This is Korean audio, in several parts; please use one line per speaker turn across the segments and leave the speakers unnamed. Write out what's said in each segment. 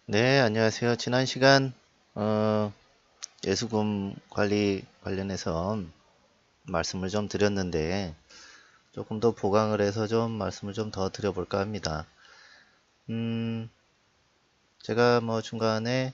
네, 안녕하세요. 지난 시간 예수금 관리 관련해서 말씀을 좀 드렸는데 조금 더 보강을 해서 좀 말씀을 좀 더 드려볼까 합니다. 음, 제가 뭐 중간에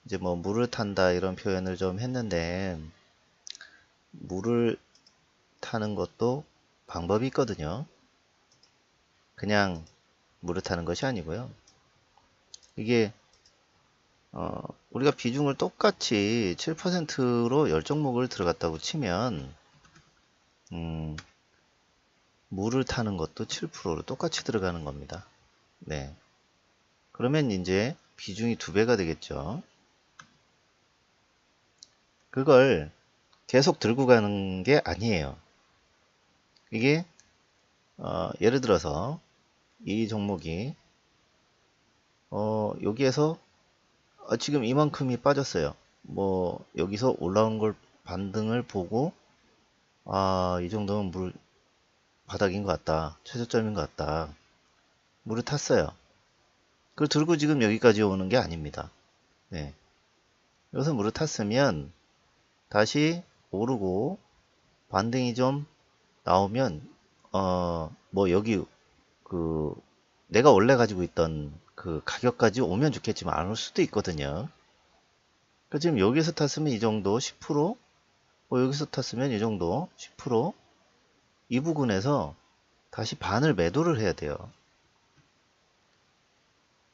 이제 뭐 물을 탄다 이런 표현을 좀 했는데 물을 타는 것도 방법이 있거든요. 그냥 물을 타는 것이 아니고요. 이게 우리가 비중을 똑같이 7%로 열 종목을 들어갔다고 치면 음, 물을 타는 것도 7%로 똑같이 들어가는 겁니다. 네. 그러면 이제 비중이 2배가 되겠죠. 그걸 계속 들고 가는 게 아니에요. 이게 예를 들어서 이 종목이 여기에서 지금 이만큼이 빠졌어요. 뭐 여기서 올라온 걸 반등을 보고 이 정도면 물 바닥인 것 같다. 최저점인 것 같다. 물을 탔어요. 그걸 들고 지금 여기까지 오는 게 아닙니다. 네. 여기서 물을 탔으면 다시 오르고 반등이 좀 나오면 뭐 여기 그 내가 원래 가지고 있던 그 가격까지 오면 좋겠지만 안 올 수도 있거든요. 그러니까 지금 여기서 탔으면 이 정도 10%, 뭐 여기서 탔으면 이 정도 10%이 부근에서 다시 반을 매도를 해야 돼요.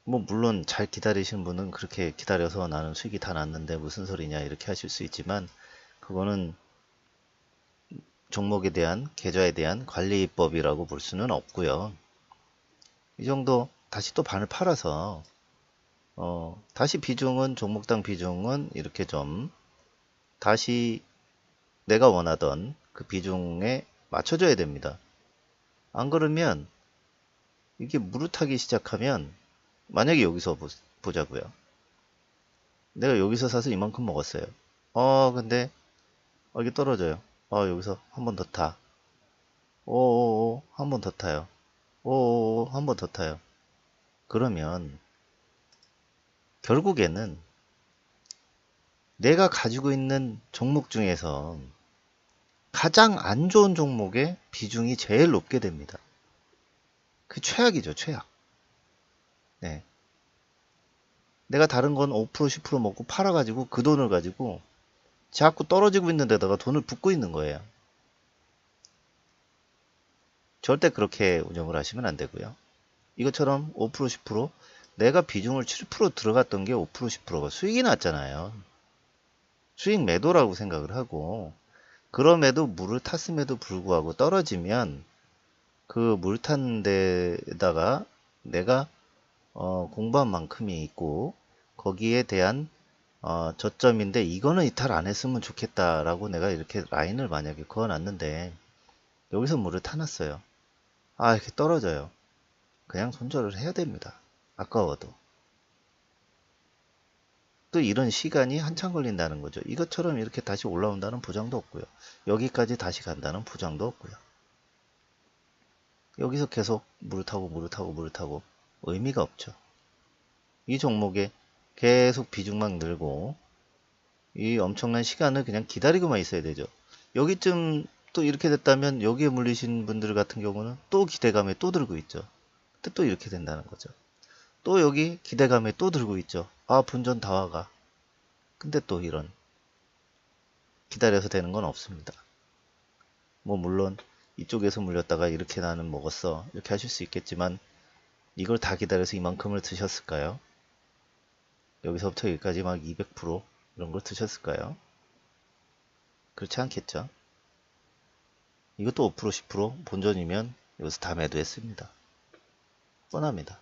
뭐 물론 잘 기다리시는 분은 그렇게 기다려서 나는 수익이 다 났는데 무슨 소리냐 이렇게 하실 수 있지만 그거는 종목에 대한 계좌에 대한 관리법이라고 볼 수는 없고요. 이 정도 다시 또 반을 팔아서 다시 비중은 종목당 비중은 이렇게 좀 다시 내가 원하던 그 비중에 맞춰줘야 됩니다. 안 그러면 이게 무르타기 시작하면 만약에 여기서 보자고요. 내가 여기서 사서 이만큼 먹었어요. 근데 이게 떨어져요. 여기서 한 번 더 타. 오오오 한 번 더 타요. 오오오 한 번 더 타요. 그러면 결국에는 내가 가지고 있는 종목 중에서 가장 안 좋은 종목의 비중이 제일 높게 됩니다. 그 최악이죠, 최악. 네. 내가 다른 건 5% 10% 먹고 팔아가지고 그 돈을 가지고 자꾸 떨어지고 있는 데다가 돈을 붓고 있는 거예요. 절대 그렇게 운영을 하시면 안 되고요. 이것처럼 5% 10% 내가 비중을 7% 들어갔던 게 5% 10%가 수익이 났잖아요. 수익 매도라고 생각을 하고 그럼에도 물을 탔음에도 불구하고 떨어지면 그 물 탄 데다가 내가 공부한 만큼이 있고 거기에 대한 저점인데 이거는 이탈 안 했으면 좋겠다라고 내가 이렇게 라인을 만약에 그어놨는데 여기서 물을 타놨어요. 이렇게 떨어져요. 그냥 손절을 해야 됩니다. 아까워도. 또 이런 시간이 한참 걸린다는 거죠. 이것처럼 이렇게 다시 올라온다는 보장도 없고요. 여기까지 다시 간다는 보장도 없고요. 여기서 계속 물을 타고 물을 타고 물을 타고 의미가 없죠. 이 종목에 계속 비중만 늘고 이 엄청난 시간을 그냥 기다리고만 있어야 되죠. 여기쯤 또 이렇게 됐다면 여기에 물리신 분들 같은 경우는 또 기대감에 또 들고 있죠. 근데 또 이렇게 된다는 거죠. 또 여기 기대감에 또 들고 있죠. 본전 다 와가. 근데 또 이런 기다려서 되는 건 없습니다. 뭐 물론 이쪽에서 물렸다가 이렇게 나는 먹었어 이렇게 하실 수 있겠지만 이걸 다 기다려서 이만큼을 드셨을까요? 여기서부터 여기까지 막 200% 이런 걸 드셨을까요? 그렇지 않겠죠. 이것도 5% 10% 본전이면 여기서 다 매도했습니다. 뻔합니다.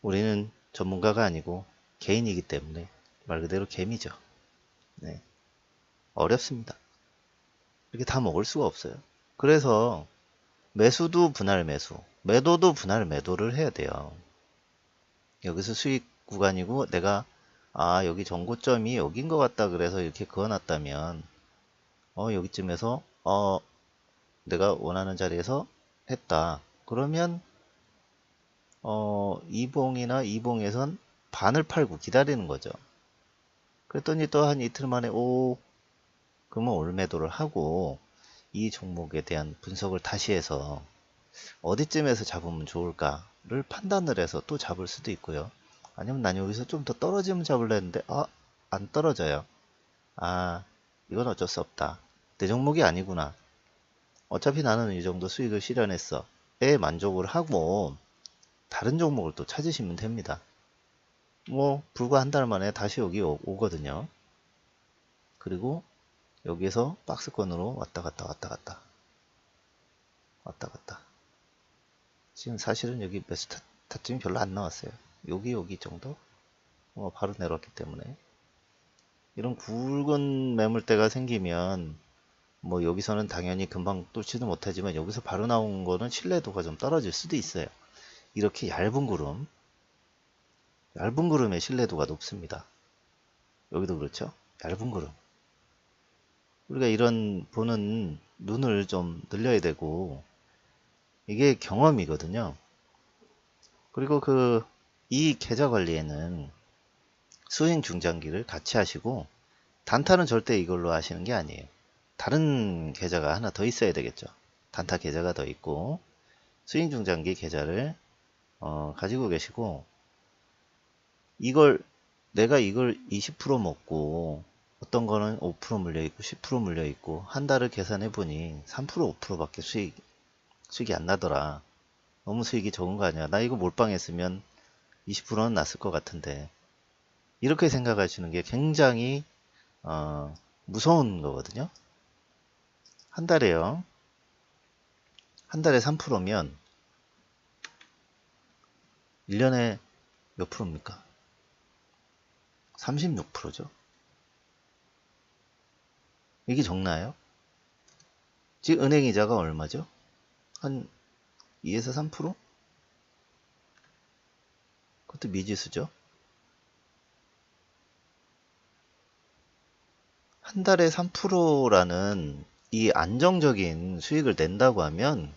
우리는 전문가가 아니고 개인이기 때문에 말 그대로 개미죠. 네, 어렵습니다. 이렇게 다 먹을 수가 없어요. 그래서 매수도 분할 매수, 매도도 분할 매도를 해야 돼요. 여기서 수익 구간이고 내가 여기 정고점이 여긴 것 같다 그래서 이렇게 그어놨다면 여기쯤에서 내가 원하는 자리에서 했다. 그러면 이봉이나 이봉에선 반을 팔고 기다리는 거죠. 그랬더니 또 한 이틀 만에 그러면 올매도를 하고 이 종목에 대한 분석을 다시 해서 어디쯤에서 잡으면 좋을까를 판단을 해서 또 잡을 수도 있고요. 아니면 난 여기서 좀 더 떨어지면 잡으려 했는데 안 떨어져요. 이건 어쩔 수 없다. 내 종목이 아니구나. 어차피 나는 이 정도 수익을 실현했어. 에 만족을 하고 다른 종목을 또 찾으시면 됩니다. 불과 한 달 만에 다시 여기 오거든요. 그리고 여기에서 박스권으로 왔다 갔다 왔다 갔다 왔다 갔다. 지금 사실은 여기 매수 타점이 별로 안 나왔어요. 여기 정도? 바로 내려왔기 때문에 이런 굵은 매물대가 생기면 여기서는 당연히 금방 뚫지도 못하지만 여기서 바로 나온 거는 신뢰도가 좀 떨어질 수도 있어요. 이렇게 얇은 구름의 신뢰도가 높습니다. 여기도 그렇죠. 얇은 구름. 우리가 이런 보는 눈을 좀 늘려야 되고 이게 경험이거든요. 그리고 이 계좌 관리에는 수익 중장기를 같이 하시고 단타는 절대 이걸로 하시는 게 아니에요. 다른 계좌가 하나 더 있어야 되겠죠. 단타 계좌가 더 있고 수익 중장기 계좌를 가지고 계시고 내가 이걸 20% 먹고 어떤 거는 5% 물려있고 10% 물려있고 한 달을 계산해 보니 3% 5%밖에 수익이 안 나더라. 너무 수익이 적은 거 아니야. 나 이거 몰빵했으면 20%는 났을 것 같은데. 이렇게 생각하시는 게 굉장히 무서운 거거든요. 한 달에요. 한 달에 3%면 1년에 몇 프로입니까? 36%죠. 이게 적나요? 지금 은행이자가 얼마죠? 한 2에서 3%? 그것도 미지수죠. 한 달에 3%라는 이 안정적인 수익을 낸다고 하면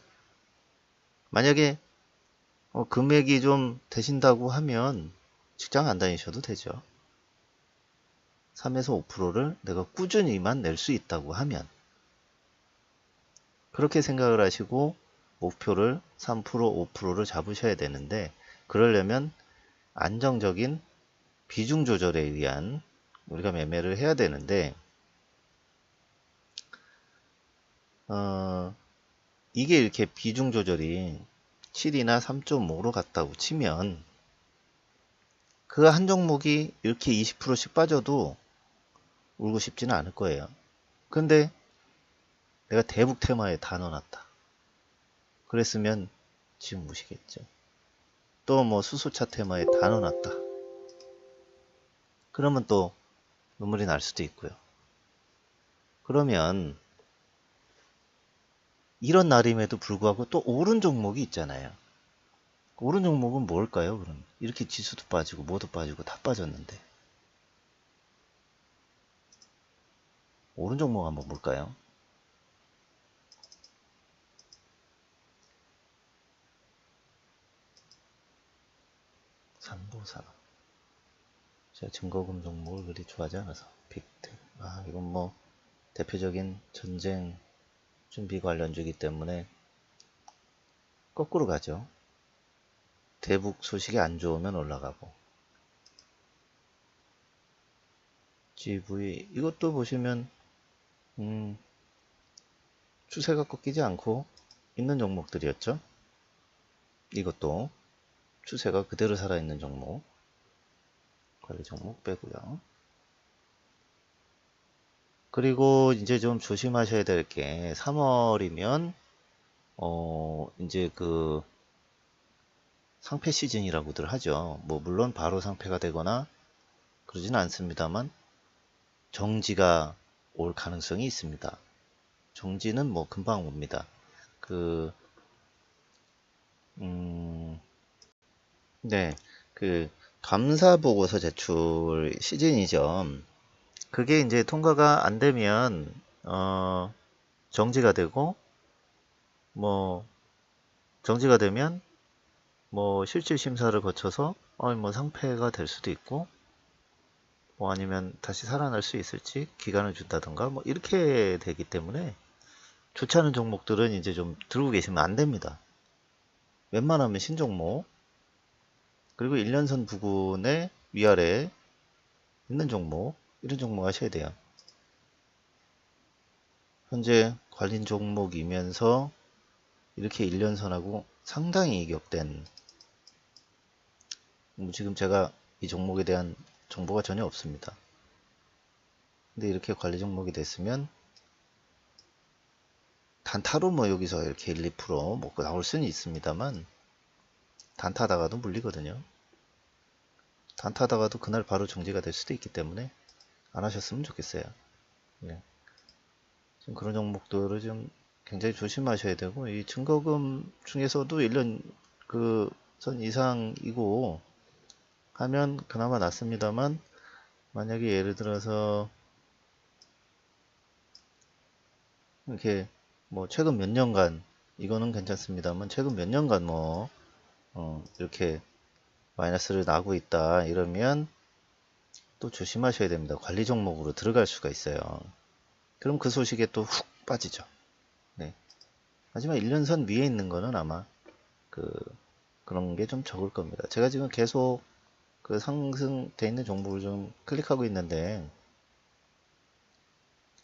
만약에 금액이 좀 되신다고 하면 직장 안 다니셔도 되죠. 3에서 5%를 내가 꾸준히만 낼 수 있다고 하면 그렇게 생각을 하시고 목표를 3%, 5%를 잡으셔야 되는데 그러려면 안정적인 비중 조절에 의한 우리가 매매를 해야 되는데 이게 이렇게 비중 조절이 7이나 3.5로 갔다고 치면 그 한 종목이 이렇게 20%씩 빠져도 울고 싶지는 않을 거예요. 근데 내가 대북 테마에 다 넣어놨다. 그랬으면 지금 무시겠죠. 또 수소차 테마에 다 넣어놨다. 그러면 또 눈물이 날 수도 있고요. 그러면 이런 날임에도 불구하고 또 오른 종목이 있잖아요. 오른 종목은 뭘까요? 그럼 이렇게 지수도 빠지고 뭐도 빠지고 다 빠졌는데 오른 종목 한번 볼까요? 삼보산업. 제가 증거금 종목을 그리 좋아하지 않아서 빅텍. 이건 대표적인 전쟁 준비 관련주기 때문에 거꾸로 가죠. 대북 소식이 안 좋으면 올라가고 GV 이것도 보시면 추세가 꺾이지 않고 있는 종목들이었죠. 이것도 추세가 그대로 살아있는 종목 관리 종목 빼고요. 그리고 이제 좀 조심하셔야 될 게 3월이면 이제 상패 시즌이라고들 하죠. 물론 바로 상패가 되거나 그러지는 않습니다만 정지가 올 가능성이 있습니다. 정지는 금방 옵니다. 네, 감사 보고서 제출 시즌이죠. 그게 이제 통과가 안 되면 정지가 되고 정지가 되면 뭐 실질 심사를 거쳐서 뭐 상패가 될 수도 있고, 뭐 아니면 다시 살아날 수 있을지 기간을 준다던가 뭐 이렇게 되기 때문에 좋지 않은 종목들은 이제 좀 들고 계시면 안 됩니다. 웬만하면 신종목, 그리고 1년선 부근의 위아래에 있는 종목, 이런 종목 하셔야 돼요. 현재 관련 종목이면서 이렇게 1년선하고 상당히 이격된, 지금 제가 이 종목에 대한 정보가 전혀 없습니다. 근데 이렇게 관리 종목이 됐으면 단타로 뭐 여기서 이렇게 1, 2% 먹고 나올 수는 있습니다만, 단타다가도 물리거든요. 단타다가도 그날 바로 정지가 될 수도 있기 때문에 안 하셨으면 좋겠어요. 네. 지금 그런 종목들을 좀 굉장히 조심하셔야 되고, 이 증거금 중에서도 1년 그 선 이상이고 하면 그나마 낫습니다만, 만약에 예를 들어서 이렇게 뭐 최근 몇 년간, 이거는 괜찮습니다만 최근 몇 년간 뭐 이렇게 마이너스를 나고 있다 이러면 또 조심하셔야 됩니다. 관리 종목으로 들어갈 수가 있어요. 그럼 그 소식에 또 훅 빠지죠. 네. 하지만 1년선 위에 있는 거는 아마 그런 게 좀 적을 겁니다. 제가 지금 계속 그 상승돼 있는 종목을 좀 클릭하고 있는데,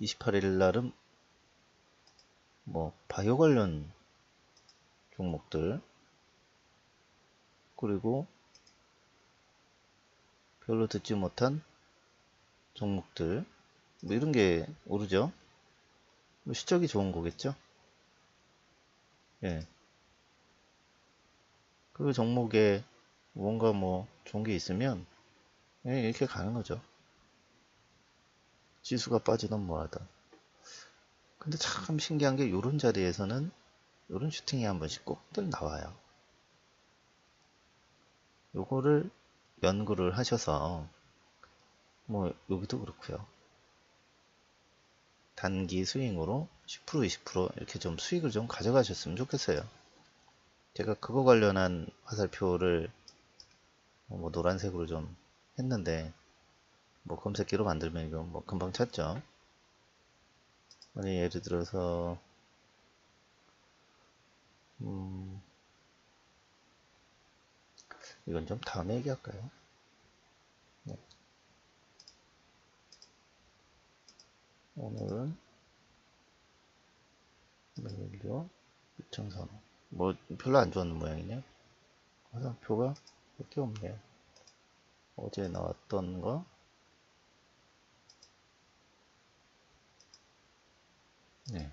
28일 날은 뭐 바이오 관련 종목들, 그리고 별로 듣지 못한 종목들, 뭐 이런 게 오르죠. 뭐 실적이 좋은 거겠죠. 예. 그 종목에 뭔가 뭐 좋은 게 있으면 이렇게 가는 거죠. 지수가 빠지던 뭐하던. 근데 참 신기한 게 요런 자리에서는 요런 슈팅이 한 번씩 꼭들 나와요. 요거를 연구를 하셔서 뭐 여기도 그렇고요. 단기 스윙으로 10% 20% 이렇게 좀 수익을 좀 가져가셨으면 좋겠어요. 제가 그거 관련한 화살표를 뭐 노란색으로 좀 했는데, 뭐 검색기로 만들면 이거 뭐 금방 찾죠. 만약 예를 들어서 이건 좀 다음에 얘기할까요? 네. 오늘은 매일료 6,400원. 뭐 별로 안 좋았는 모양이네요. 화살표가 몇 개 없네요. 어제 나왔던 거, 네.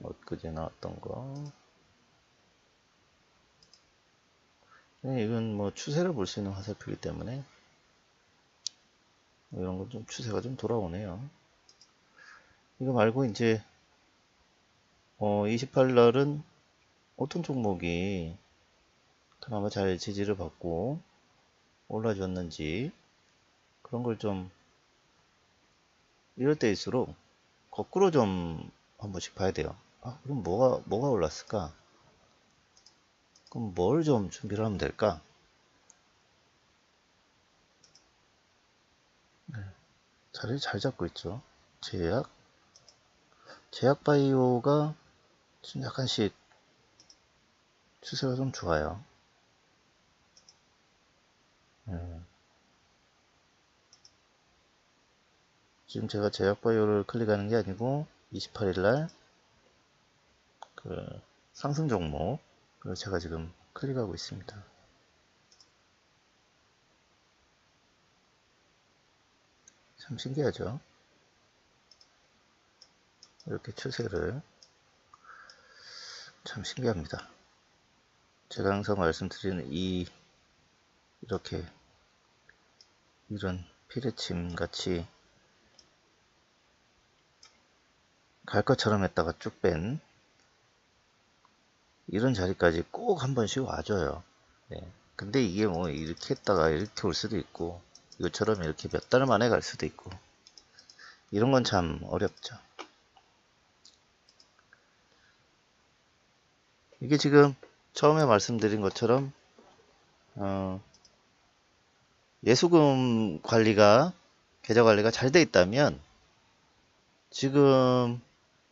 엊그제 나왔던 거. 네, 이건 뭐 추세를 볼 수 있는 화살표이기 때문에 이런 건 좀 추세가 좀 돌아오네요. 이거 말고 이제 28일 날은 어떤 종목이 그나마 잘 지지를 받고 올라줬는지, 그런 걸 좀 이럴 때일수록 거꾸로 좀 한 번씩 봐야 돼요. 그럼 뭐가 올랐을까? 그럼 뭘 좀 준비를 하면 될까? 자리를 잘 잡고 있죠. 제약 바이오가 좀 약간씩 추세가 좀 좋아요. 지금 제가 제약 바이오를 클릭하는 게 아니고 28일 날 그 상승 종목을 제가 지금 클릭하고 있습니다. 참 신기하죠? 이렇게 추세를, 참 신기합니다. 제가 항상 말씀드리는 이렇게 이런 피레침 같이 갈 것처럼 했다가 쭉 뺀 이런 자리까지 꼭 한 번씩 와줘요. 네. 근데 이게 뭐 이렇게 했다가 이렇게 올 수도 있고, 이것처럼 이렇게 몇 달 만에 갈 수도 있고, 이런 건 참 어렵죠. 이게 지금 처음에 말씀드린 것처럼 예수금 관리가 계좌 관리가 잘 돼 있다면 지금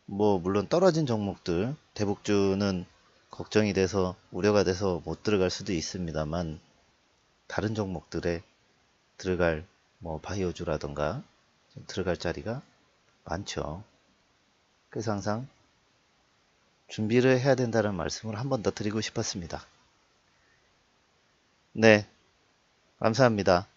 뭐 물론 떨어진 종목들 대북주는 걱정이 돼서 우려가 돼서 못 들어갈 수도 있습니다만 다른 종목들에 들어갈 뭐 바이오주라던가 들어갈 자리가 많죠. 그래서 항상 준비를 해야 된다는 말씀을 한 번 더 드리고 싶었습니다. 네, 감사합니다.